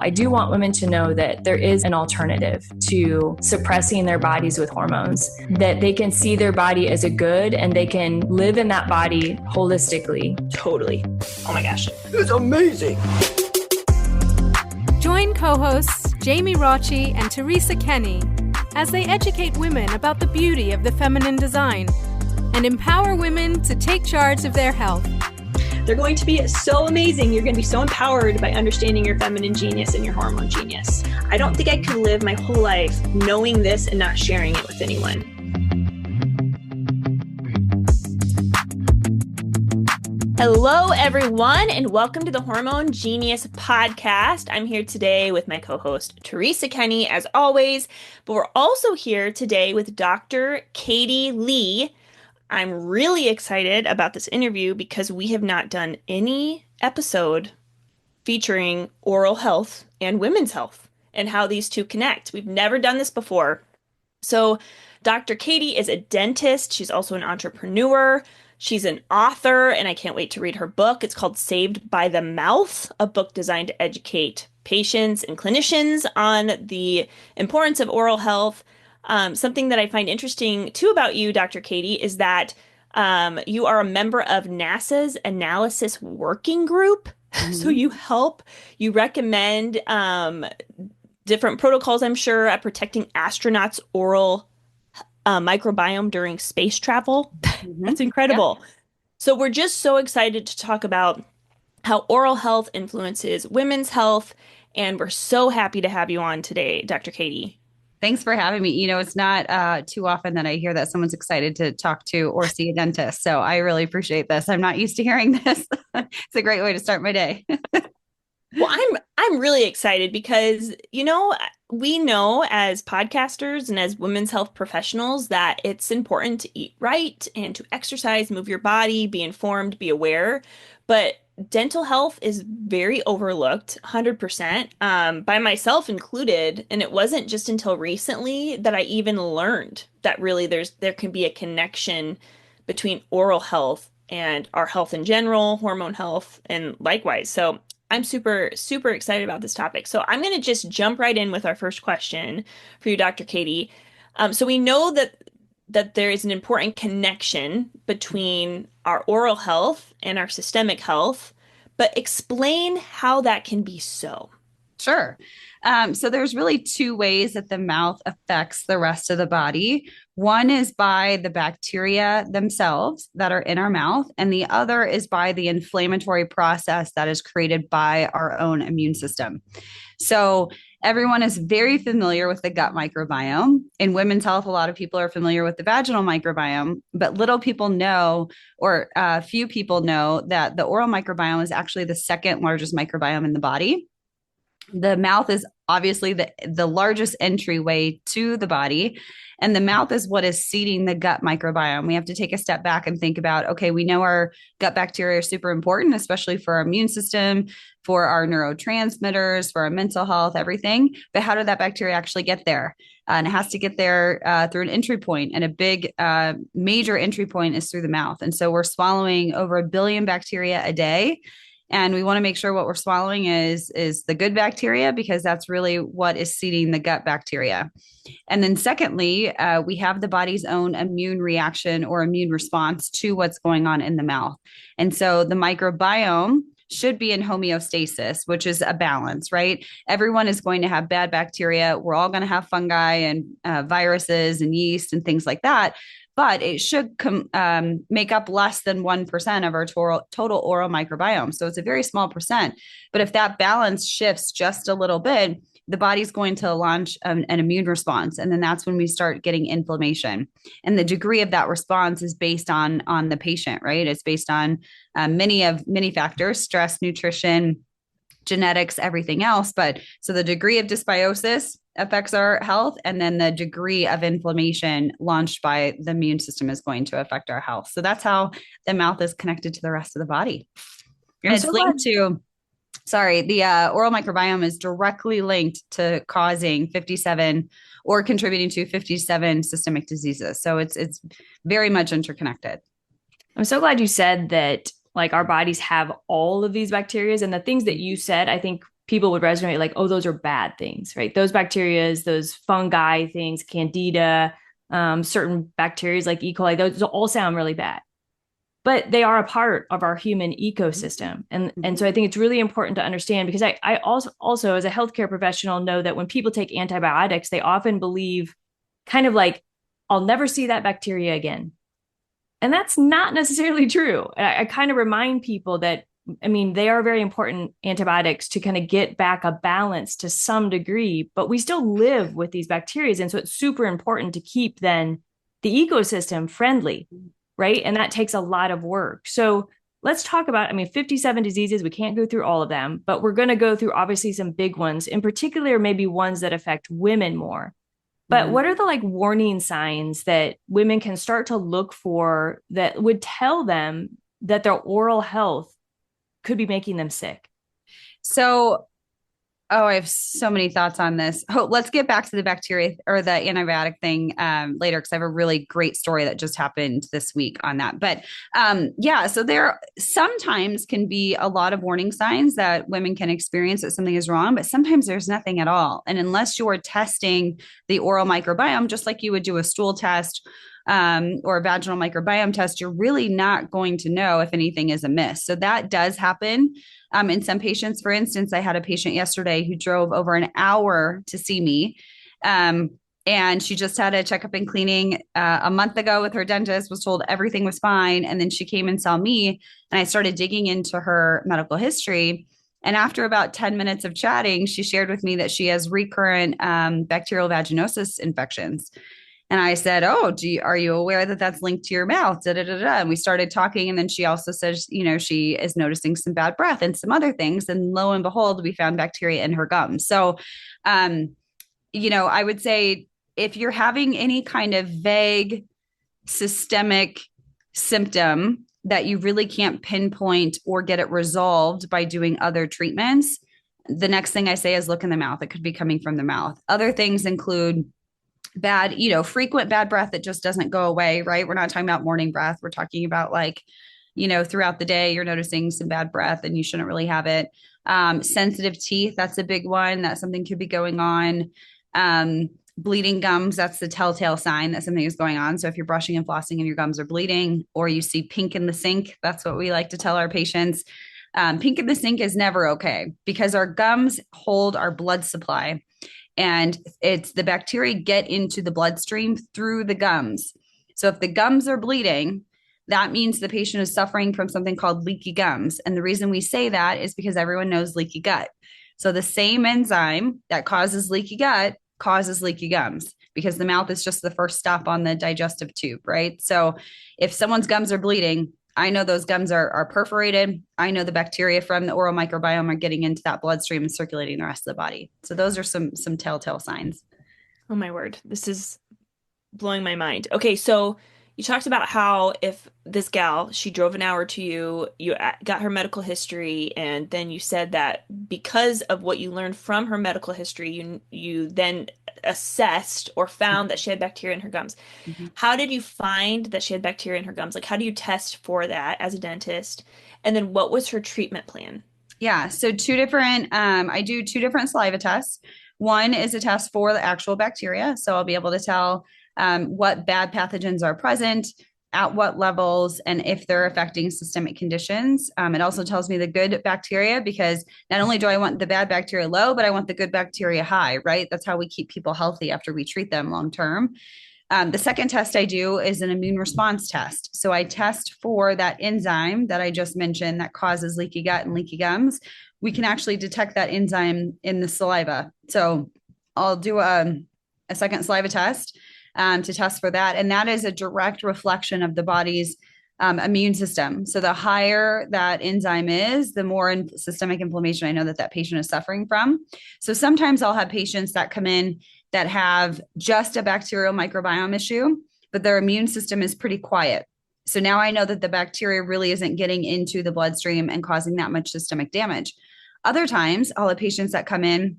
I do want women to know that there is an alternative to suppressing their bodies with hormones, that they can see their body as a good and they can live in that body holistically. Totally. Oh my gosh. It's amazing. Join co-hosts Jamie Rocci and Teresa Kenny as they educate women about the beauty of the feminine design and empower women to take charge of their health. They're going to be so amazing. You're going to be so empowered by understanding your feminine genius and your hormone genius. I don't think I could live my whole life knowing this and not sharing it with anyone. Hello, everyone, and welcome to the Hormone Genius Podcast. I'm here today with my co-host, Teresa Kenny, as always, but we're also here today with Dr. Katie Lee. I'm really excited about this interview because we have not done any episode featuring oral health and women's health and how these two connect. We've never done this before. So Dr. Katie is a dentist. She's also an entrepreneur. She's an author, and I can't wait to read her book. It's called Saved by the Mouth, a book designed to educate patients and clinicians on the importance of oral health. Something that I find interesting too about you, Dr. Katie, is that you are a member of NASA's Analysis Working Group. Mm-hmm. So you recommend different protocols, I'm sure, at protecting astronauts' oral microbiome during space travel. Mm-hmm. That's incredible. Yeah. So we're just so excited to talk about how oral health influences women's health. And we're so happy to have you on today, Dr. Katie. Thanks for having me. You know, it's not too often that I hear that someone's excited to talk to or see a dentist. So I really appreciate this. I'm not used to hearing this. It's a great way to start my day. Well, I'm really excited because, you know, we know as podcasters and as women's health professionals that it's important to eat right and to exercise, move your body, be informed, be aware. But dental health is very overlooked, 100%, by myself included. And it wasn't just until recently that I even learned that really there can be a connection between oral health and our health in general, hormone health, and likewise. So I'm super, super excited about this topic. So I'm going to just jump right in with our first question for you, Dr. Katie. So we know that there is an important connection between our oral health and our systemic health, but explain how that can be so. Sure. So there's really two ways that the mouth affects the rest of the body. One is by the bacteria themselves that are in our mouth, and the other is by the inflammatory process that is created by our own immune system. So everyone is very familiar with the gut microbiome. In women's health, a lot of people are familiar with the vaginal microbiome, but little people know, or few people know, that the oral microbiome is actually the second largest microbiome in the body. The mouth is obviously the largest entryway to the body, and the mouth is what is seeding the gut microbiome. We have to take a step back and think about, okay, we know our gut bacteria are super important, especially for our immune system, for our neurotransmitters, for our mental health, everything. But how did that bacteria actually get there? And it has to get there through an entry point, and a big major entry point is through the mouth. And so we're swallowing over 1 billion bacteria a day. And we want to make sure what we're swallowing is the good bacteria, because that's really what is seeding the gut bacteria. And then secondly, we have the body's own immune reaction or immune response to what's going on in the mouth. And so the microbiome should be in homeostasis, which is a balance, right? Everyone is going to have bad bacteria. We're all going to have fungi and viruses and yeast and things like that. But it should make up less than 1% of our total oral microbiome. So it's a very small percent. But if that balance shifts just a little bit, the body's going to launch an immune response. And then that's when we start getting inflammation. And the degree of that response is based on the patient, right? It's based on many factors: stress, nutrition, genetics, everything else. But so the degree of dysbiosis affects our health, and then the degree of inflammation launched by the immune system is going to affect our health. So that's how the mouth is connected to the rest of the body. And it's linked to, the oral microbiome is directly linked to causing 57 or contributing to 57 systemic diseases. So it's very much interconnected. I'm so glad you said that, like, our bodies have all of these bacteria, and the things that you said, I think people would resonate like, oh, those are bad things, right? Those bacteria, those fungi things, candida, certain bacteria like E. coli, those all sound really bad, but they are a part of our human ecosystem. And so I think it's really important to understand, because I also as a healthcare professional know that when people take antibiotics, they often believe kind of like, I'll never see that bacteria again. And that's not necessarily true. I kind of remind people that, I mean, they are very important antibiotics to kind of get back a balance to some degree, but we still live with these bacteria. And so it's super important to keep then the ecosystem friendly, right? And that takes a lot of work. So let's talk about, I mean, 57 diseases. We can't go through all of them, but we're going to go through obviously some big ones, in particular, maybe ones that affect women more. But what are the like warning signs that women can start to look for that would tell them that their oral health could be making them sick? So, I have so many thoughts on this. Let's get back to the bacteria or the antibiotic thing later, because I have a really great story that just happened this week on that. But yeah, so there sometimes can be a lot of warning signs that women can experience that something is wrong, but sometimes there's nothing at all. And unless you're testing the oral microbiome, just like you would do a stool test or a vaginal microbiome test, you're really not going to know if anything is amiss. So that does happen. In some patients. For instance, I had a patient yesterday who drove over an hour to see me. And she just had a checkup and cleaning a month ago with her dentist, was told everything was fine. And then she came and saw me, and I started digging into her medical history. And after about 10 minutes of chatting, she shared with me that she has recurrent bacterial vaginosis infections. And I said, oh, are you aware that that's linked to your mouth? Da, da, da, da. And we started talking. And then she also says, she is noticing some bad breath and some other things. And lo and behold, we found bacteria in her gums. So, I would say if you're having any kind of vague systemic symptom that you really can't pinpoint or get it resolved by doing other treatments, the next thing I say is look in the mouth. It could be coming from the mouth. Other things include frequent bad breath that just doesn't go away, right? We're not talking about morning breath. We're talking about throughout the day, you're noticing some bad breath and you shouldn't really have it. Sensitive teeth, that's a big one. That something could be going on. Bleeding gums, that's the telltale sign that something is going on. So if you're brushing and flossing and your gums are bleeding, or you see pink in the sink, that's what we like to tell our patients. Pink in the sink is never okay, because our gums hold our blood supply. And it's the bacteria get into the bloodstream through the gums. So if the gums are bleeding, that means the patient is suffering from something called leaky gums. And the reason we say that is because everyone knows leaky gut. So the same enzyme that causes leaky gut causes leaky gums, because the mouth is just the first stop on the digestive tube, right? So if someone's gums are bleeding, I know those gums are perforated. I know the bacteria from the oral microbiome are getting into that bloodstream and circulating the rest of the body. So those are some telltale signs. Oh my word. This is blowing my mind. Okay, so you talked about how if this gal, she drove an hour to you, you got her medical history, and then you said that because of what you learned from her medical history, you then assessed or found that she had bacteria in her gums. Mm-hmm. How did you find that she had bacteria in her gums? Like, how do you test for that as a dentist? And then what was her treatment plan? Yeah, so I do two different saliva tests. One is a test for the actual bacteria. So I'll be able to tell what bad pathogens are present, at what levels, and if they're affecting systemic conditions. It also tells me the good bacteria, because not only do I want the bad bacteria low, but I want the good bacteria high, right? That's how we keep people healthy after we treat them long term. The second test I do is an immune response test. So I test for that enzyme that I just mentioned that causes leaky gut and leaky gums. We can actually detect that enzyme in the saliva. So I'll do a second saliva test to test for that. And that is a direct reflection of the body's immune system. So the higher that enzyme is, the more systemic inflammation I know that patient is suffering from. So sometimes I'll have patients that come in that have just a bacterial microbiome issue, but their immune system is pretty quiet. So now I know that the bacteria really isn't getting into the bloodstream and causing that much systemic damage. Other times I'll have patients that come in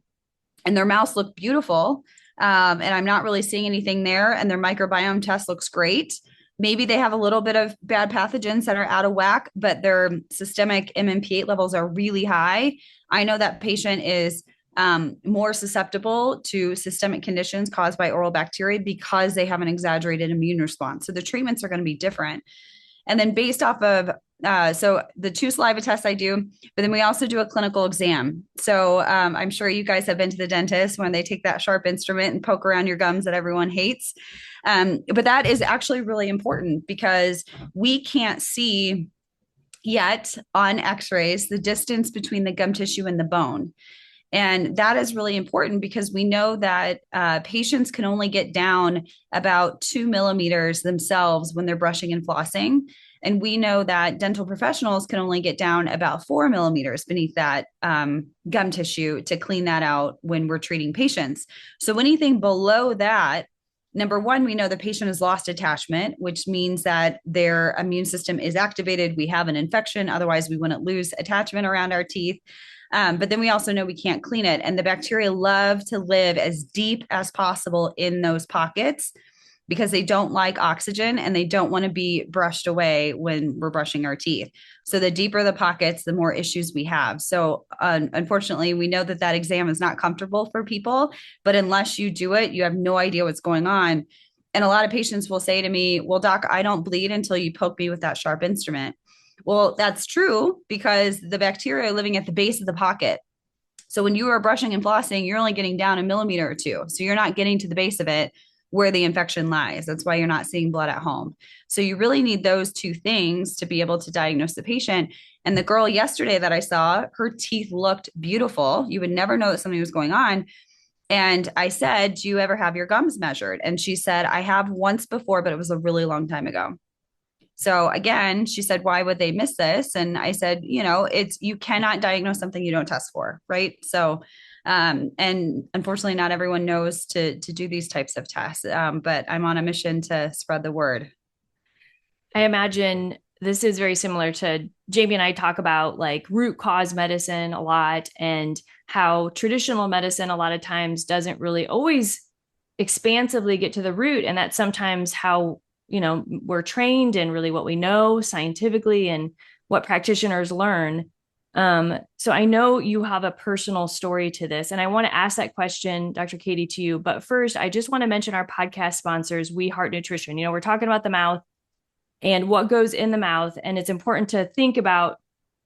and their mouths look beautiful, and I'm not really seeing anything there, and their microbiome test looks great, maybe they have a little bit of bad pathogens that are out of whack, but their systemic MMP8 levels are really high. I know that patient is more susceptible to systemic conditions caused by oral bacteria because they have an exaggerated immune response. So the treatments are going to be different. And then based off of, so the 2 saliva tests I do, but then we also do a clinical exam. So I'm sure you guys have been to the dentist when they take that sharp instrument and poke around your gums that everyone hates. But that is actually really important because we can't see yet on x-rays the distance between the gum tissue and the bone. And that is really important because we know that patients can only get down about 2 millimeters themselves when they're brushing and flossing. And we know that dental professionals can only get down about 4 millimeters beneath that gum tissue to clean that out when we're treating patients. So anything below that, number one, we know the patient has lost attachment, which means that their immune system is activated. We have an infection. Otherwise, we wouldn't lose attachment around our teeth. But then we also know we can't clean it. And the bacteria love to live as deep as possible in those pockets because they don't like oxygen and they don't want to be brushed away when we're brushing our teeth. So the deeper the pockets, the more issues we have. So unfortunately, we know that exam is not comfortable for people, but unless you do it, you have no idea what's going on. And a lot of patients will say to me, well, doc, I don't bleed until you poke me with that sharp instrument. Well, that's true because the bacteria are living at the base of the pocket. So when you are brushing and flossing, you're only getting down a millimeter or two. So you're not getting to the base of it where the infection lies. That's why you're not seeing blood at home. So you really need those 2 things to be able to diagnose the patient. And the girl yesterday that I saw, her teeth looked beautiful. You would never know that something was going on. And I said, do you ever have your gums measured? And she said, I have once before, but it was a really long time ago. So again, she said, why would they miss this? And I said, you cannot diagnose something you don't test for, right? So, and unfortunately, not everyone knows to do these types of tests, but I'm on a mission to spread the word. I imagine this is very similar to Jamie and I talk about like root cause medicine a lot and how traditional medicine a lot of times doesn't really always expansively get to the root. And that's sometimes how we're trained and really what we know scientifically and what practitioners learn. So I know you have a personal story to this, and I want to ask that question, Dr. Katie, to you. But first, I just want to mention our podcast sponsors, We Heart Nutrition. We're talking about the mouth and what goes in the mouth, and it's important to think about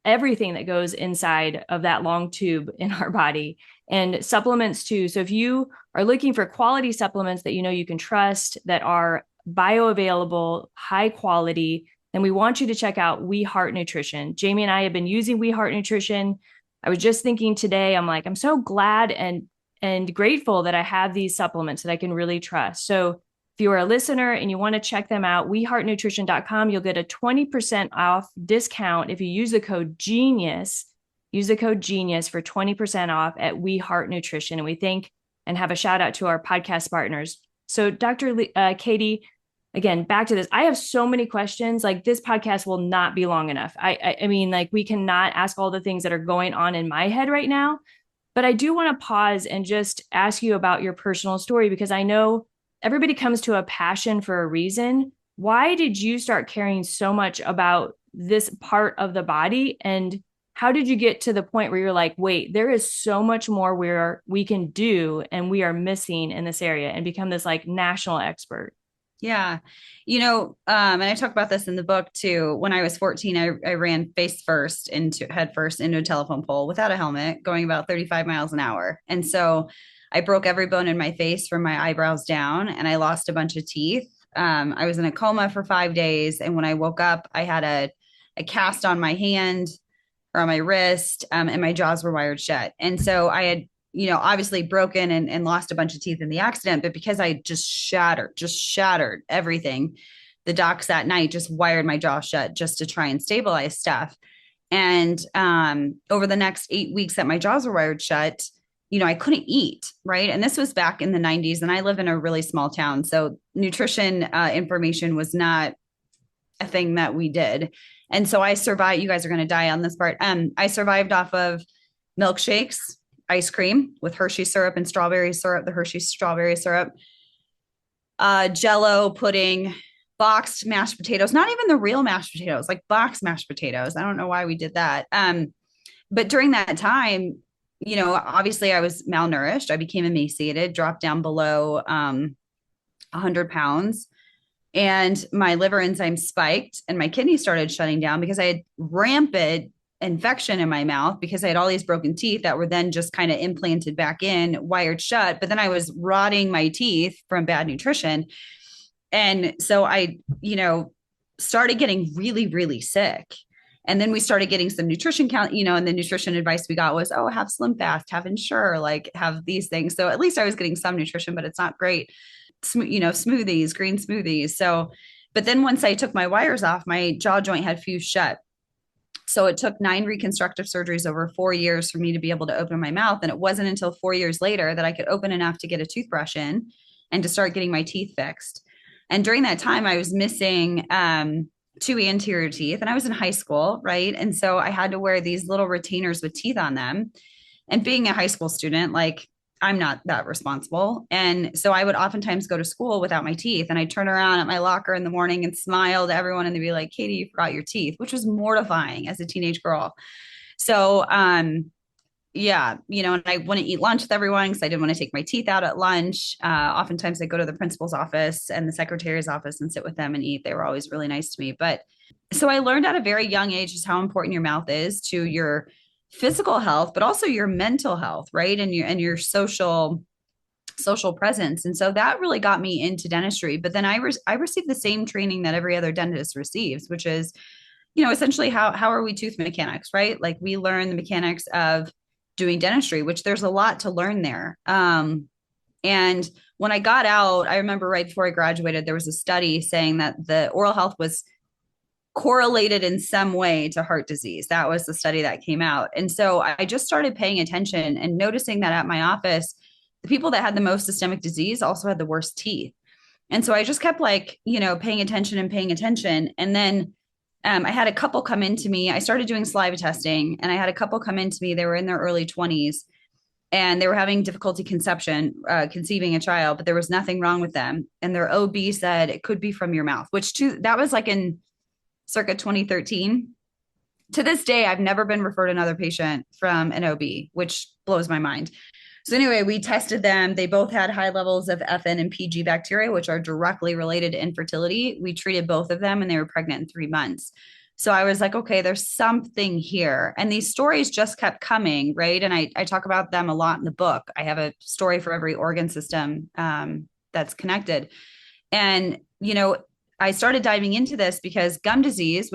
everything that goes inside of that long tube in our body and supplements too. So if you are looking for quality supplements that you can trust, that are bioavailable, high quality, then we want you to check out We Heart Nutrition. Jamie and I have been using We Heart Nutrition. I was just thinking today, I'm so glad and grateful that I have these supplements that I can really trust. So if you are a listener and you want to check them out, weheartnutrition.com, you'll get a 20% off discount if you use the code GENIUS. Use the code GENIUS for 20% off at We Heart Nutrition. And we thank and have a shout out to our podcast partners. So Dr. Katie, again, back to this. I have so many questions. Like this podcast will not be long enough. I mean, like we cannot ask all the things that are going on in my head right now, but I do want to pause and just ask you about your personal story because I know everybody comes to a passion for a reason. Why did you start caring so much about this part of the body? And how did you get to the point where you're like, wait, there is so much more we can do and we are missing in this area and become this like national expert? Yeah. And I talk about this in the book too. When I was 14, I ran head first into a telephone pole without a helmet going about 35 miles an hour. And so I broke every bone in my face from my eyebrows down and I lost a bunch of teeth. I was in a coma for 5 days. And when I woke up, I had a cast on my hand or on my wrist, and my jaws were wired shut. And so I had, obviously broken and lost a bunch of teeth in the accident, but because I just shattered everything, the docs that night just wired my jaw shut just to try and stabilize stuff. And over the next 8 weeks that my jaws were wired shut, I couldn't eat, right? And this was back in the 90s and I live in a really small town. So nutrition information was not a thing that we did. And so I survived. You guys are going to die on this part. I survived off of milkshakes, ice cream with Hershey syrup and strawberry syrup, the Hershey strawberry syrup, Jello pudding, boxed mashed potatoes, not even the real mashed potatoes, like boxed mashed potatoes. I don't know why we did that. But during that time, obviously I was malnourished. I became emaciated, dropped down below 100 pounds, and my liver enzymes spiked and my kidneys started shutting down because I had rampant infection in my mouth because I had all these broken teeth that were then just kind of implanted back in, wired shut. But then I was rotting my teeth from bad nutrition. And so I, started getting really, really sick. And then we started getting some nutrition count, and the nutrition advice we got was, oh, have Slim Fast, have Ensure, like have these things. So at least I was getting some nutrition, but it's not great. Smoothies, green smoothies. So, but then once I took my wires off, my jaw joint had fused shut. So it took 9 reconstructive surgeries over 4 years for me to be able to open my mouth. And it wasn't until 4 years later that I could open enough to get a toothbrush in and to start getting my teeth fixed. And during that time, I was missing 2 anterior teeth, and I was in high school, right? And so I had to wear these little retainers with teeth on them. And being a high school student, like I'm not that responsible. And so I would oftentimes go to school without my teeth, and I'd turn around at my locker in the morning and smile to everyone, and they'd be like, Katie, you forgot your teeth, which was mortifying as a teenage girl. So, yeah, and I wouldn't eat lunch with everyone because I didn't want to take my teeth out at lunch. Oftentimes I go to the principal's office and the secretary's office and sit with them and eat. They were always really nice to me. But so I learned at a very young age just how important your mouth is to your physical health, but also your mental health, right? And your social presence. And so that really got me into dentistry. But then I received the same training that every other dentist receives, which is, essentially how are we tooth mechanics, right? Like we learn the mechanics of doing dentistry, which there's a lot to learn there. And when I got out, I remember right before I graduated, there was a study saying that the oral health was correlated in some way to heart disease. That was the study that came out. And so I just started paying attention and noticing that at my office, the people that had the most systemic disease also had the worst teeth. And so I just kept paying attention and paying attention. And then I had a couple come into me. I started doing saliva testing, and I had a couple come into me. They were in their early 20s, and they were having difficulty conceiving a child, but there was nothing wrong with them. And their OB said it could be from your mouth, that was like in circa 2013. To this day, I've never been referred another patient from an OB, which blows my mind. So anyway, we tested them. They both had high levels of FN and PG bacteria, which are directly related to infertility. We treated both of them, and they were pregnant in 3 months. So I was like, okay, there's something here. And these stories just kept coming, right? And I talk about them a lot in the book. I have a story for every organ system that's connected. And, I started diving into this because gum disease,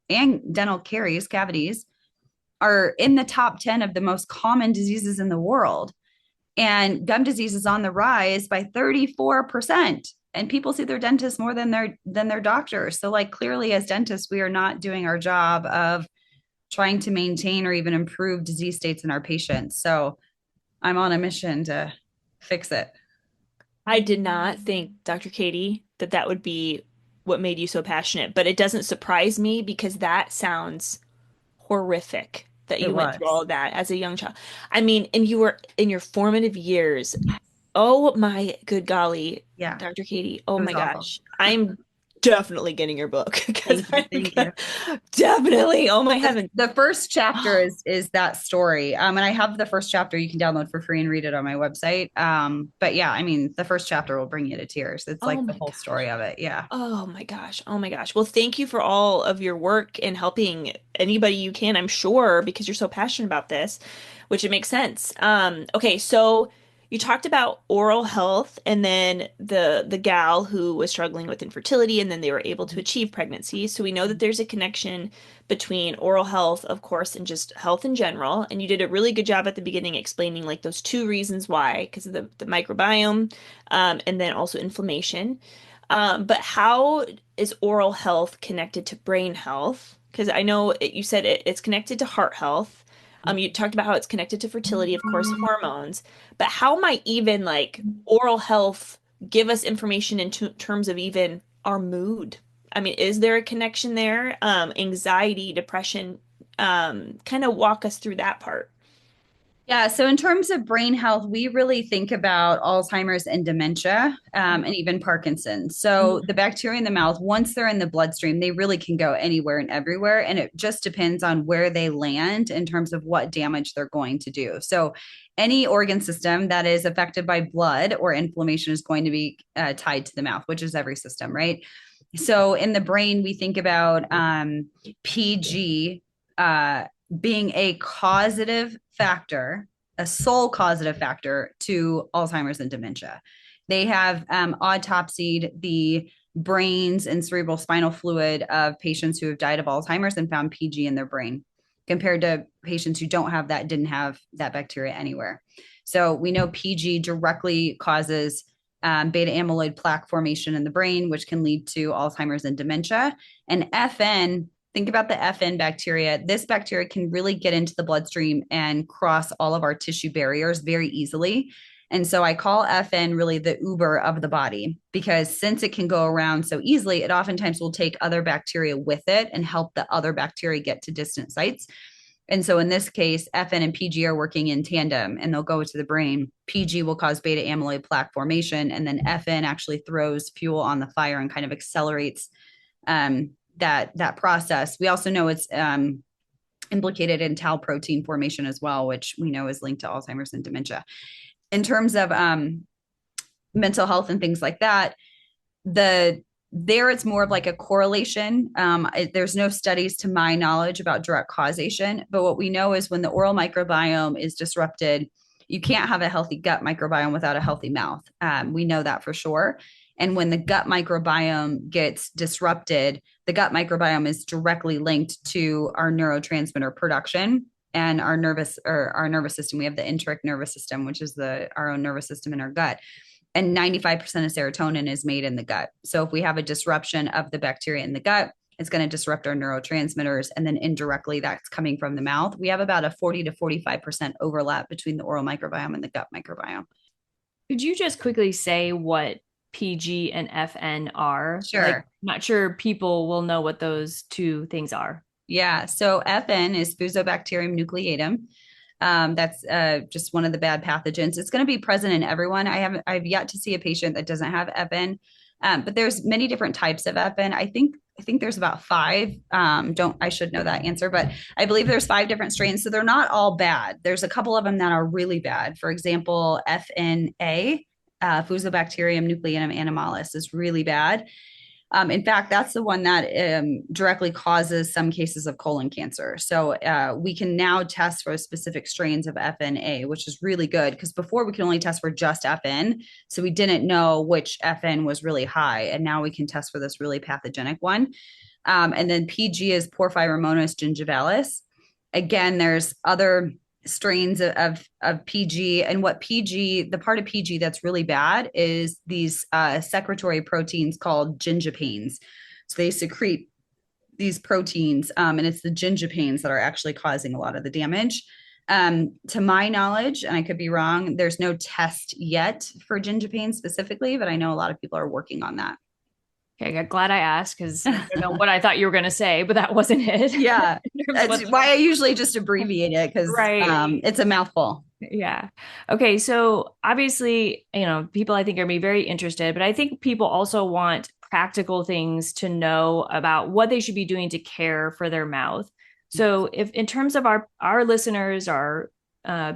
and dental caries, cavities, are in the top 10 of the most common diseases in the world. And gum disease is on the rise by 34%. And people see their dentist more than their doctors. So clearly as dentists, we are not doing our job of trying to maintain or even improve disease states in our patients. So I'm on a mission to fix it. I did not think, Dr. Katie, that would be what made you so passionate, but it doesn't surprise me because that sounds horrific that you went through all of that as a young child. I mean, and you were in your formative years. Oh my good golly, yeah, Dr. Katie. Oh my gosh. I'm definitely getting your book. Thank you. Definitely. Oh my heaven. The first chapter is that story. And I have the first chapter you can download for free and read it on my website. But yeah, I mean, the first chapter will bring you to tears. It's the whole story of it. Yeah. Oh my gosh. Oh my gosh. Well, thank you for all of your work and helping anybody you can, I'm sure, because you're so passionate about this, which it makes sense. Okay, so you talked about oral health and then the gal who was struggling with infertility and then they were able to achieve pregnancy. So we know that there's a connection between oral health, of course, and just health in general. And you did a really good job at the beginning explaining those 2 reasons why, because of the microbiome, and then also inflammation. But how is oral health connected to brain health? Because I know you said it's connected to heart health. You talked about how it's connected to fertility, of course, hormones, but how might even oral health give us information in terms of even our mood? I mean, is there a connection there? Anxiety, depression, kind of walk us through that part. Yeah. So, in terms of brain health, we really think about Alzheimer's and dementia, and even Parkinson's. So, the bacteria in the mouth, once they're in the bloodstream, they really can go anywhere and everywhere. And it just depends on where they land in terms of what damage they're going to do. So, any organ system that is affected by blood or inflammation is going to be tied to the mouth, which is every system, right? So, in the brain, we think about PG. Being a causative factor, a sole causative factor to Alzheimer's and dementia. They have autopsied the brains and cerebral spinal fluid of patients who have died of Alzheimer's and found PG in their brain compared to patients who don't have that, didn't have that bacteria anywhere. So we know PG directly causes beta amyloid plaque formation in the brain, which can lead to Alzheimer's and dementia. And FN, think about the FN bacteria. This bacteria can really get into the bloodstream and cross all of our tissue barriers very easily. And so I call FN really the Uber of the body, because since it can go around so easily, it oftentimes will take other bacteria with it and help the other bacteria get to distant sites. And so in this case, FN and PG are working in tandem and they'll go to the brain. PG will cause beta amyloid plaque formation, and then FN actually throws fuel on the fire and kind of accelerates that process. We also know it's implicated in tau protein formation as well, which we know is linked to Alzheimer's and dementia. In terms of mental health and things like that, there it's more of like a correlation. There's no studies to my knowledge about direct causation, but what we know is when the oral microbiome is disrupted, you can't have a healthy gut microbiome without a healthy mouth. We know that for sure. And when the gut microbiome gets disrupted, the gut microbiome is directly linked to our neurotransmitter production and our nervous system. We have the enteric nervous system, which is our own nervous system in our gut. And 95% of serotonin is made in the gut. So if we have a disruption of the bacteria in the gut, it's going to disrupt our neurotransmitters. And then indirectly, that's coming from the mouth. We have about a 40 to 45% overlap between the oral microbiome and the gut microbiome. Could you just quickly say what PG and FN are? Sure. Like, not sure people will know what those two things are. Yeah. So FN is Fusobacterium nucleatum. That's just one of the bad pathogens. It's going to be present in everyone. I've yet to see a patient that doesn't have FN, but there's many different types of FN. I think there's about 5. I should know that answer, but I believe there's 5 different strains. So they're not all bad. There's a couple of them that are really bad. For example, FNA, Fusobacterium nucleatum animalis, is really bad. In fact, that's the one that directly causes some cases of colon cancer. So we can now test for specific strains of FNA, which is really good, because before we could only test for just FN. So we didn't know which FN was really high. And now we can test for this really pathogenic one. And then PG is Porphyromonas gingivalis. Again, there's other strains of PG, and the part of PG that's really bad is these secretory proteins called gingipains. So they secrete these proteins, and it's the gingipains that are actually causing a lot of the damage. To my knowledge, and I could be wrong, there's no test yet for gingipains specifically, but I know a lot of people are working on that. Okay, glad I asked, because I don't know what I thought you were going to say, but that wasn't it. Yeah, that's why I usually just abbreviate it, because it's a mouthful. Yeah. Okay, so obviously, people I think are going to be very interested, but I think people also want practical things to know about what they should be doing to care for their mouth. So if in terms of our listeners are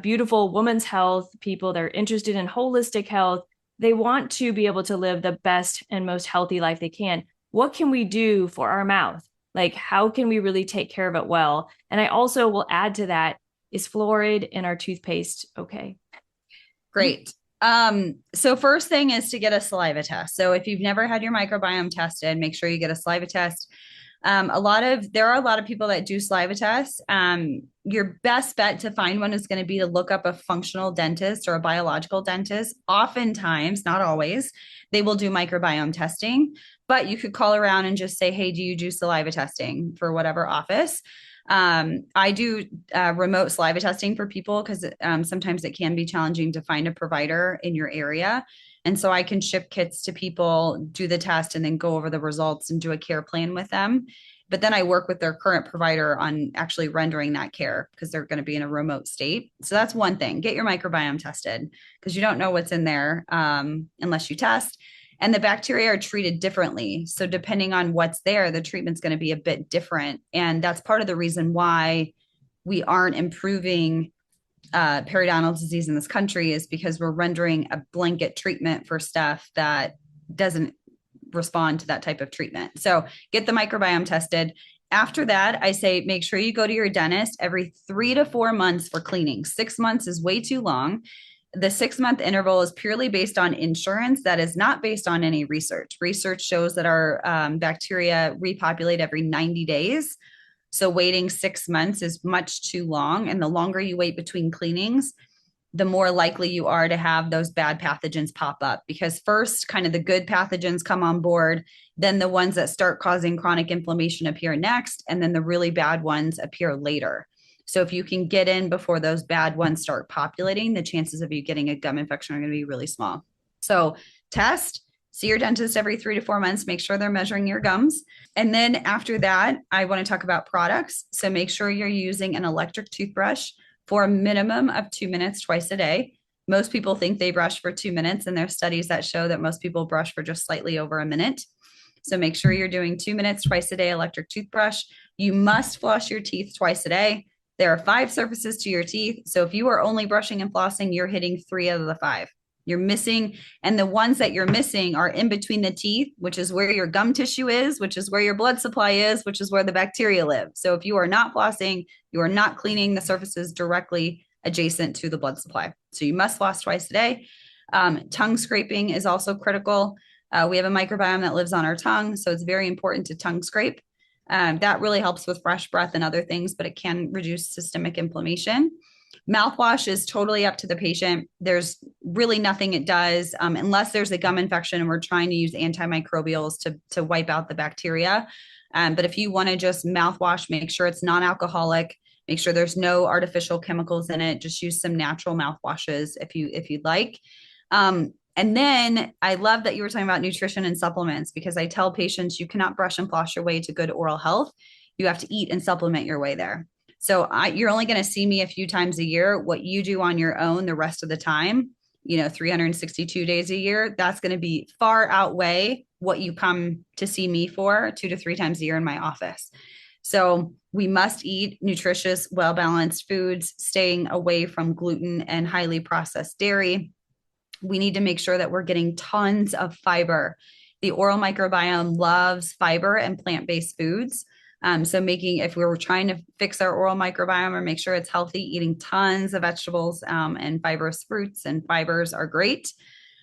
beautiful women's health people, they're interested in holistic health, they want to be able to live the best and most healthy life they can. What can we do for our mouth? Like, how can we really take care of it well? And I also will add to that, is fluoride in our toothpaste okay? Great. So first thing is to get a saliva test. So if you've never had your microbiome tested, make sure you get a saliva test. There are a lot of people that do saliva tests. Your best bet to find one is going to be to look up a functional dentist or a biological dentist. Oftentimes, not always, they will do microbiome testing, but you could call around and just say, hey, do you do saliva testing for whatever office? I do remote saliva testing for people because sometimes it can be challenging to find a provider in your area. And so I can ship kits to people, do the test, and then go over the results and do a care plan with them. But then I work with their current provider on actually rendering that care because they're going to be in a remote state. So that's one thing. Get your microbiome tested because you don't know what's in there unless you test. And the bacteria are treated differently. So depending on what's there, the treatment's going to be a bit different. And that's part of the reason why we aren't improving periodontal disease in this country, is because we're rendering a blanket treatment for stuff that doesn't respond to that type of treatment. So get the microbiome tested. After that, I say make sure you go to your dentist every 3 to 4 months for cleaning. 6 months is way too long. The 6 month interval is purely based on insurance. That is not based on any research. Research shows that our bacteria repopulate every 90 days. So waiting 6 months is much too long. And the longer you wait between cleanings, the more likely you are to have those bad pathogens pop up, because first kind of the good pathogens come on board, then the ones that start causing chronic inflammation appear next, and then the really bad ones appear later. So if you can get in before those bad ones start populating, the chances of you getting a gum infection are going to be really small. So test, see your dentist every 3 to 4 months, make sure they're measuring your gums. And then after that, I want to talk about products. So make sure you're using an electric toothbrush for a minimum of 2 minutes twice a day. Most people think they brush for 2 minutes, and there are studies that show that most people brush for just slightly over a minute. So make sure you're doing 2 minutes twice a day, electric toothbrush. You must floss your teeth twice a day. There are 5 surfaces to your teeth. So if you are only brushing and flossing, you're hitting 3 out of the 5. You're missing, and the ones that you're missing are in between the teeth, which is where your gum tissue is, which is where your blood supply is, which is where the bacteria live. So if you are not flossing, you are not cleaning the surfaces directly adjacent to the blood supply. So you must floss twice a day. Tongue scraping is also critical. We have a microbiome that lives on our tongue, so it's very important to tongue scrape. That really helps with fresh breath and other things, but it can reduce systemic inflammation. Mouthwash is totally up to the patient. There's really nothing it does unless there's a gum infection and we're trying to use antimicrobials to wipe out the bacteria. But if you want to just mouthwash, make sure it's non-alcoholic, make sure there's no artificial chemicals in it. Just use some natural mouthwashes if you'd like. And then I love that you were talking about nutrition and supplements, because I tell patients you cannot brush and floss your way to good oral health. You have to eat and supplement your way there. So you're only going to see me a few times a year. What you do on your own the rest of the time, 362 days a year, that's going to be far outweigh what you come to see me for 2 to 3 times a year in my office. So we must eat nutritious, well-balanced foods, staying away from gluten and highly processed dairy. We need to make sure that we're getting tons of fiber. The oral microbiome loves fiber and plant-based foods. So if we were trying to fix our oral microbiome or make sure it's healthy, eating tons of vegetables and fibrous fruits and fibers are great.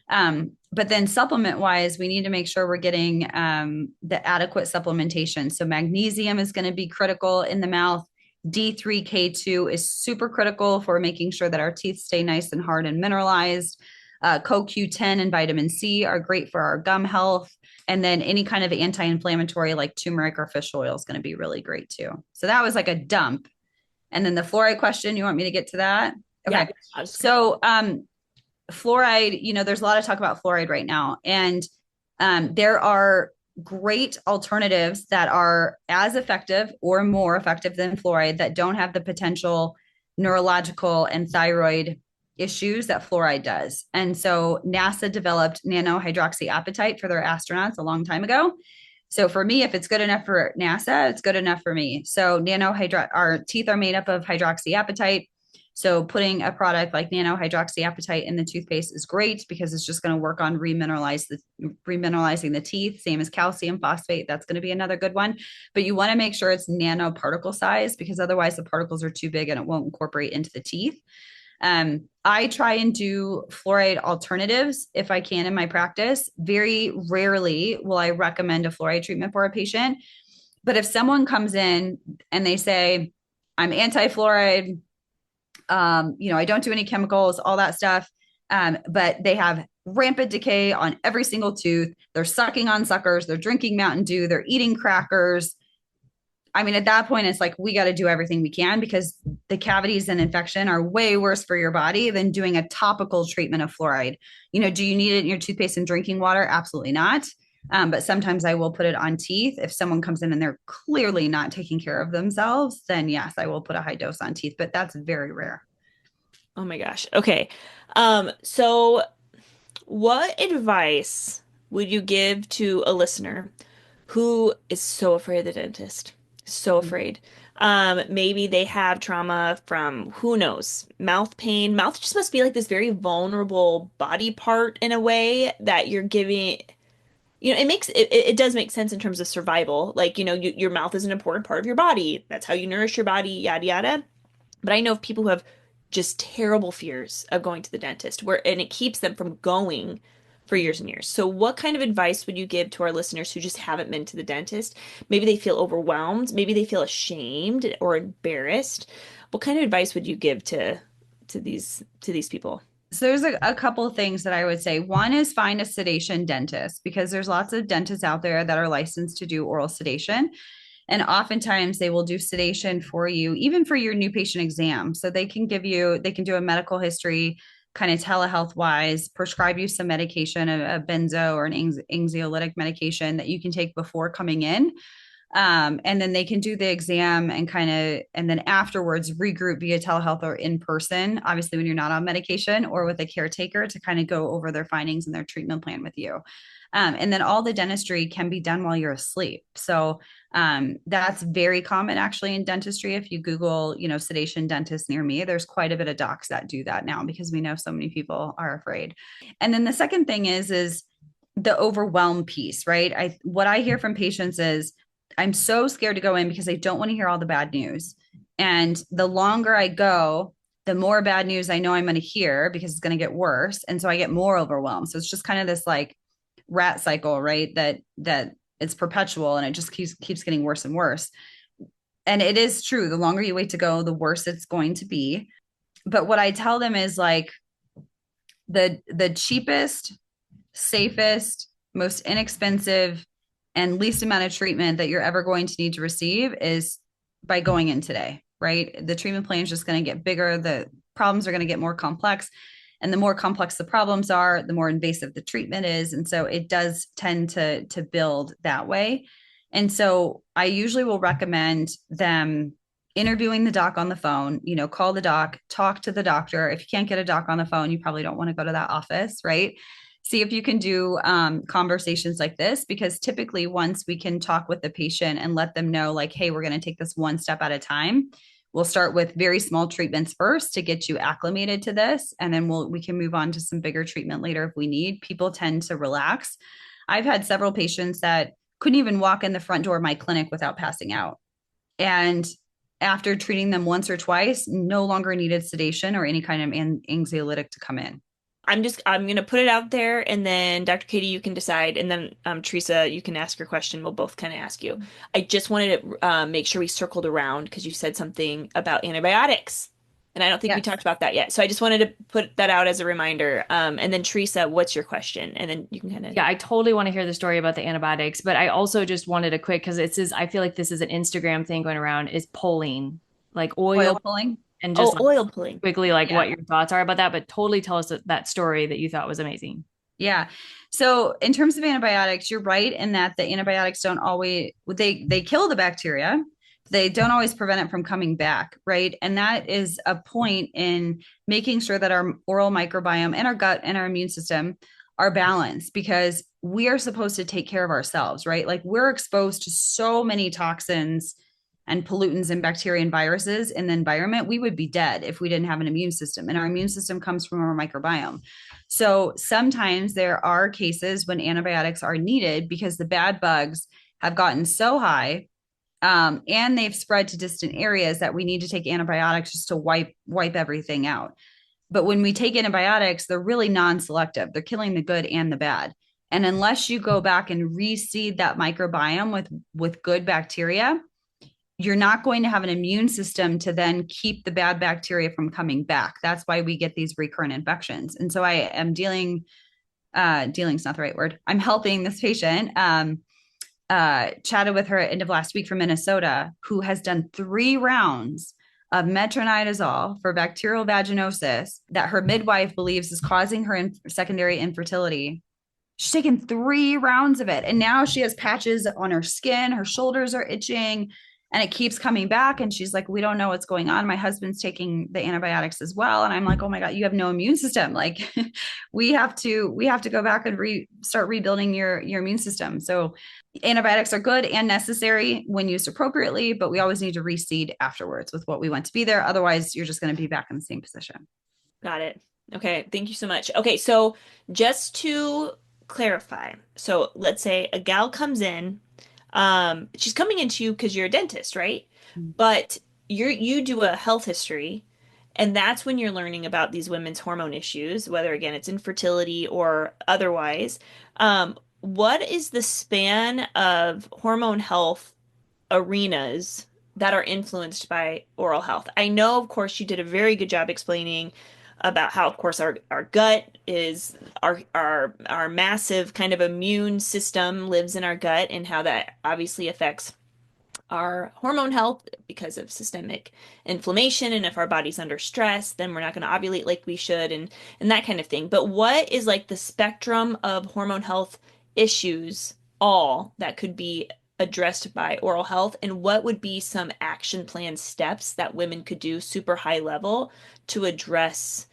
But then supplement wise, we need to make sure we're getting the adequate supplementation. So magnesium is going to be critical in the mouth. D3K2 is super critical for making sure that our teeth stay nice and hard and mineralized. CoQ10 and vitamin C are great for our gum health. And then any kind of anti-inflammatory like turmeric or fish oil is going to be really great too. So that was like a dump. And then the fluoride question, you want me to get to that? Okay. Yeah. So fluoride, there's a lot of talk about fluoride right now. And there are great alternatives that are as effective or more effective than fluoride that don't have the potential neurological and thyroid issues that fluoride does. And so NASA developed nanohydroxyapatite for their astronauts a long time ago. So for me, if it's good enough for NASA, it's good enough for me. So our teeth are made up of hydroxyapatite. So putting a product like nanohydroxyapatite in the toothpaste is great because it's just going to work on remineralizing the teeth, same as calcium phosphate. That's going to be another good one. But you want to make sure it's nanoparticle size because otherwise the particles are too big and it won't incorporate into the teeth. I try and do fluoride alternatives if I can in my practice. Very rarely will I recommend a fluoride treatment for a patient. But if someone comes in and they say, I'm anti-fluoride, I don't do any chemicals, all that stuff, but they have rampant decay on every single tooth. They're sucking on suckers. They're drinking Mountain Dew. They're eating crackers. I mean, at that point, it's like, we got to do everything we can because the cavities and infection are way worse for your body than doing a topical treatment of fluoride. Do you need it in your toothpaste and drinking water? Absolutely not. But sometimes I will put it on teeth. If someone comes in and they're clearly not taking care of themselves, then yes, I will put a high dose on teeth, but that's very rare. Oh my gosh. Okay. So what advice would you give to a listener who is so afraid of the dentist? So afraid. Maybe they have trauma from who knows, mouth pain. Mouth just must be like this very vulnerable body part in a way that you're giving, it does make sense in terms of survival. Like, your mouth is an important part of your body. That's how you nourish your body, yada yada. But I know of people who have just terrible fears of going to the dentist, and it keeps them from going for years and years. So what kind of advice would you give to our listeners who just haven't been to the dentist? Maybe they feel overwhelmed, maybe they feel ashamed or embarrassed. What kind of advice would you give to these people? So there's a couple of things that I would say. One is find a sedation dentist because there's lots of dentists out there that are licensed to do oral sedation. And oftentimes they will do sedation for you, even for your new patient exam. So they can do a medical history kind of telehealth wise, prescribe you some medication, a benzo or an anxiolytic medication that you can take before coming in. And then they can do the exam and then afterwards regroup via telehealth or in person, obviously when you're not on medication or with a caretaker to kind of go over their findings and their treatment plan with you. And then all the dentistry can be done while you're asleep. So that's very common actually in dentistry. If you Google, sedation dentist near me, there's quite a bit of docs that do that now because we know so many people are afraid. And then the second thing is the overwhelm piece, right? What I hear from patients is, I'm so scared to go in because I don't want to hear all the bad news. And the longer I go, the more bad news I know I'm going to hear because it's going to get worse. And so I get more overwhelmed. So it's just kind of this like rat cycle, right? That it's perpetual and it just keeps getting worse and worse. And it is true. The longer you wait to go, the worse it's going to be. But what I tell them is like the cheapest, safest, most inexpensive and least amount of treatment that you're ever going to need to receive is by going in today, right? The treatment plan is just going to get bigger. The problems are going to get more complex. And the more complex the problems are, the more invasive the treatment is. And so it does tend to build that way. And so I usually will recommend them interviewing the doc on the phone, call the doc, talk to the doctor. If you can't get a doc on the phone, you probably don't want to go to that office, right? See if you can do conversations like this, because typically once we can talk with the patient and let them know like, hey, we're going to take this one step at a time. We'll start with very small treatments first to get you acclimated to this. And then we can move on to some bigger treatment later if we need. People tend to relax. I've had several patients that couldn't even walk in the front door of my clinic without passing out. And after treating them once or twice, no longer needed sedation or any kind of anxiolytic to come in. I'm going to put it out there, and then Dr. Katie, you can decide, and then Teresa, you can ask your question. We'll both kind of ask you. I just wanted to make sure we circled around because you said something about antibiotics, and I don't think we talked about that yet. So I just wanted to put that out as a reminder. And then Teresa, what's your question? And then you can kind of. Yeah, I totally want to hear the story about the antibiotics, but I also just wanted to quick because I feel like this is an Instagram thing going around is pulling, like oil pulling. And just oil pulling. Quickly, what your thoughts are about that, but totally tell us that story that you thought was amazing. Yeah. So in terms of antibiotics, you're right in that the antibiotics don't always, they kill the bacteria. They don't always prevent it from coming back, right? And that is a point in making sure that our oral microbiome and our gut and our immune system are balanced, because we are supposed to take care of ourselves, right? Like we're exposed to so many toxins and pollutants and bacteria and viruses in the environment. We would be dead if we didn't have an immune system. And our immune system comes from our microbiome. So sometimes there are cases when antibiotics are needed because the bad bugs have gotten so high and they've spread to distant areas that we need to take antibiotics just to wipe everything out. But when we take antibiotics, they're really non-selective. They're killing the good and the bad. And unless you go back and reseed that microbiome with good bacteria, you're not going to have an immune system to then keep the bad bacteria from coming back. That's why we get these recurrent infections. And so I am dealing's not the right word. I'm helping this patient, chatted with her at end of last week from Minnesota, who has done 3 rounds of metronidazole for bacterial vaginosis that her midwife believes is causing her secondary infertility. She's taken 3 rounds of it. And now she has patches on her skin. Her shoulders are itching and it keeps coming back. And she's like, we don't know what's going on. My husband's taking the antibiotics as well. And I'm like, oh my God, you have no immune system. Like we have to go back and start rebuilding your immune system. So antibiotics are good and necessary when used appropriately, but we always need to reseed afterwards with what we want to be there. Otherwise, you're just going to be back in the same position. Got it. Okay, thank you so much. Okay, so just to clarify, so let's say a gal comes in, she's coming into you because you're a dentist, right? But you do a health history, and that's when you're learning about these women's hormone issues, whether again it's infertility or otherwise. What is the span of hormone health arenas that are influenced by oral health? I know, of course, you did a very good job explaining about how, of course, our gut is our massive kind of immune system lives in our gut, and how that obviously affects our hormone health because of systemic inflammation. And if our body's under stress, then we're not going to ovulate like we should, and that kind of thing. But what is like the spectrum of hormone health issues all that could be addressed by oral health, and what would be some action plan steps that women could do super high level to address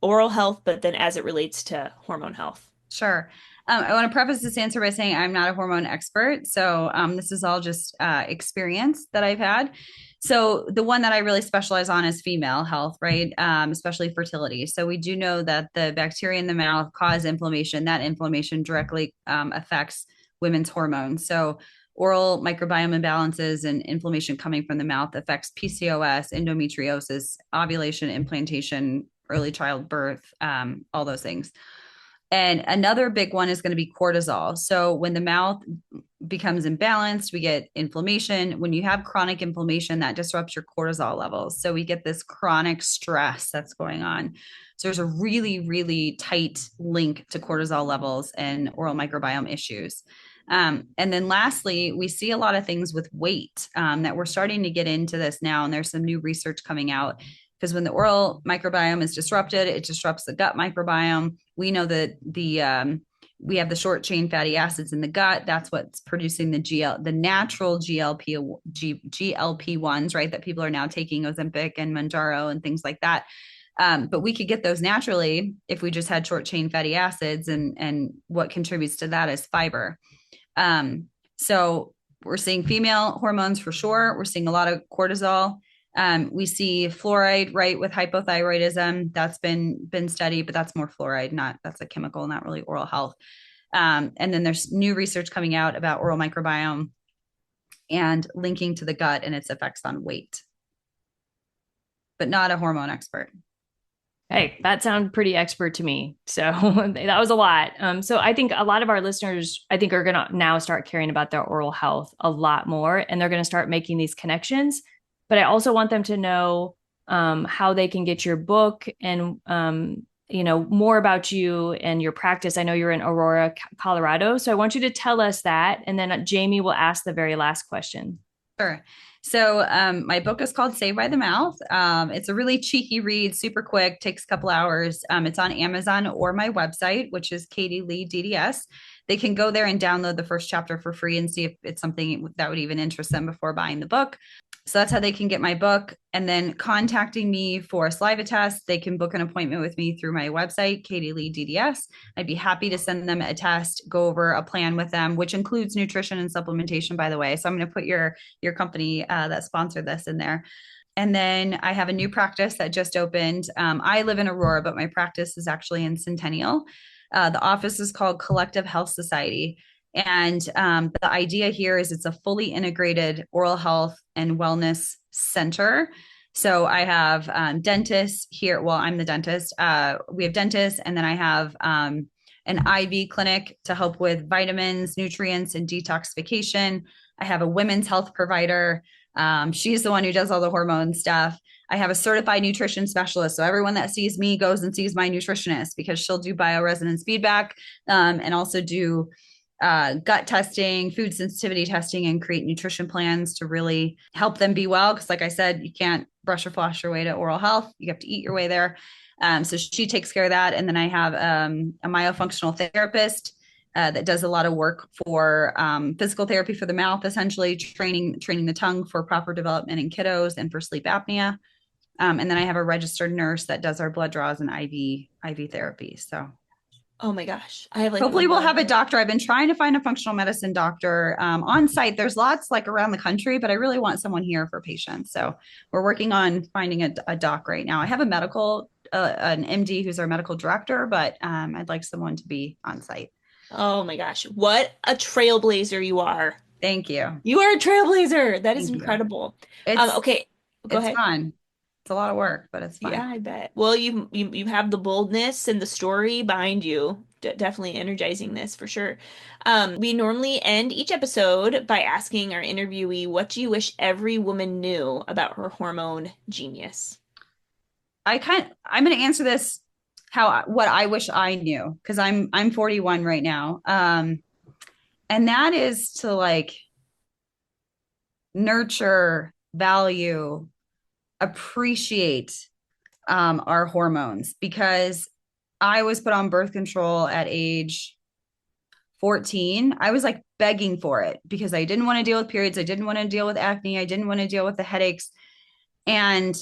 oral health, but then as it relates to hormone health? Sure. I want to preface this answer by saying I'm not a hormone expert. So this is all just experience that I've had. So the one that I really specialize on is female health, right? Especially fertility. So we do know that the bacteria in the mouth cause inflammation. That inflammation directly affects women's hormones. So oral microbiome imbalances and inflammation coming from the mouth affects PCOS, endometriosis, ovulation, implantation, early childbirth, all those things. And another big one is going to be cortisol. So when the mouth becomes imbalanced, we get inflammation. When you have chronic inflammation, that disrupts your cortisol levels. So we get this chronic stress that's going on. So there's a really, really tight link to cortisol levels and oral microbiome issues. And then lastly, we see a lot of things with weight that we're starting to get into this now. And there's some new research coming out because when the oral microbiome is disrupted, it disrupts the gut microbiome. We know that we have the short chain fatty acids in the gut. That's what's producing the natural GLP ones, right? That people are now taking Ozempic and Mounjaro and things like that. But we could get those naturally if we just had short chain fatty acids, and what contributes to that is fiber. So we're seeing female hormones for sure. We're seeing a lot of cortisol. We see fluoride, right, with hypothyroidism. That's been studied, but that's more fluoride, that's a chemical, not really oral health. And then there's new research coming out about oral microbiome and linking to the gut and its effects on weight, but not a hormone expert. Hey, that sounds pretty expert to me. So that was a lot. So I think a lot of our listeners, I think, are going to now start caring about their oral health a lot more, and they're going to start making these connections. But I also want them to know how they can get your book and, more about you and your practice. I know you're in Aurora, Colorado. So I want you to tell us that. And then Jamie will ask the very last question. Sure. So my book is called Saved by the Mouth. It's a really cheeky read, super quick, takes a couple hours. It's on Amazon or my website, which is Katie Lee DDS. They can go there and download the first chapter for free and see if it's something that would even interest them before buying the book. So that's how they can get my book. And then contacting me for a saliva test, they can book an appointment with me through my website, Katie Lee DDS. I'd be happy to send them a test, go over a plan with them, which includes nutrition and supplementation, by the way. So I'm going to put your company that sponsored this in there. And then I have a new practice that just opened. I live in Aurora, but my practice is actually in Centennial. The office is called Collective Health Society. And the idea here is it's a fully integrated oral health and wellness center. So I have dentists here. Well, I'm the dentist. We have dentists, and then I have an IV clinic to help with vitamins, nutrients, and detoxification. I have a women's health provider. She's the one who does all the hormone stuff. I have a certified nutrition specialist. So everyone that sees me goes and sees my nutritionist because she'll do bioresonance feedback and also do gut testing, food sensitivity testing, and create nutrition plans to really help them be well. Because like I said, you can't brush or floss your way to oral health. You have to eat your way there. So she takes care of that. And then I have a myofunctional therapist that does a lot of work for physical therapy for the mouth, essentially training the tongue for proper development in kiddos and for sleep apnea. And then I have a registered nurse that does our blood draws and IV therapy. So Oh my gosh. I have like hopefully we'll have a doctor. I've been trying to find a functional medicine doctor on site. There's lots like around the country, but I really want someone here for patients. So we're working on finding a doc right now. I have a medical, an MD who's our medical director, but I'd like someone to be on site. Oh my gosh. What a trailblazer you are. Thank you. You are a trailblazer. That is Thank you. incredible. It's Okay. Go it's ahead. fun. It's a lot of work, but it's fun. Yeah, I bet. Well, you have the boldness and the story behind you. Definitely energizing this for sure. We normally end each episode by asking our interviewee, what do you wish every woman knew about her hormone genius? I'm going to answer this what I wish I knew, because I'm 41 right now. And that is to like nurture, value, appreciate our hormones, because I was put on birth control at age 14. I was like begging for it because I didn't want to deal with periods. I didn't want to deal with acne. I didn't want to deal with the headaches. And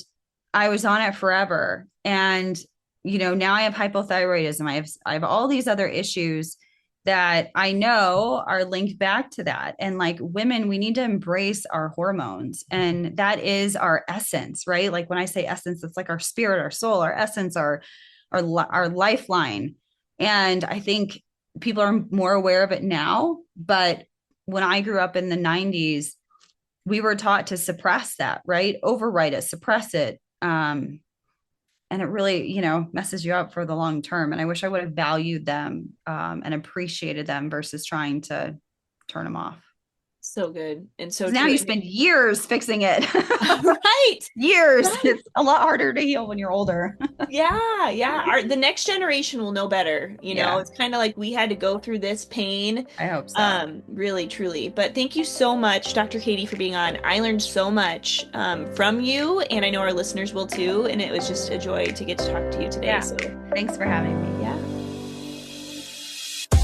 I was on it forever. And, now I have hypothyroidism. I have all these other issues that I know are linked back to that. And like women, we need to embrace our hormones. And that is our essence, right? Like when I say essence, it's like our spirit, our soul, our essence, our lifeline. And I think people are more aware of it now. But when I grew up in the 90s, we were taught to suppress that, right? Overwrite it, suppress it. And it really, messes you up for the long term. And I wish I would have valued them and appreciated them versus trying to turn them off. So good. And so now you spend years fixing it. Right. Years. Right. It's a lot harder to heal when you're older. Yeah. The next generation will know better. It's kind of like we had to go through this pain. I hope so. Really, truly. But thank you so much, Dr. Katie, for being on. I learned so much from you, and I know our listeners will too. And it was just a joy to get to talk to you today. Yeah. So Thanks for having me. Yeah.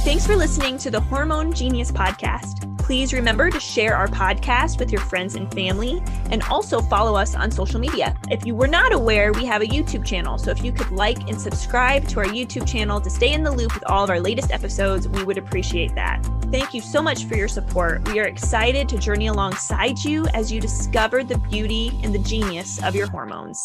Thanks for listening to the Hormone Genius podcast. Please remember to share our podcast with your friends and family, and also follow us on social media. If you were not aware, we have a YouTube channel. So if you could like and subscribe to our YouTube channel to stay in the loop with all of our latest episodes, we would appreciate that. Thank you so much for your support. We are excited to journey alongside you as you discover the beauty and the genius of your hormones.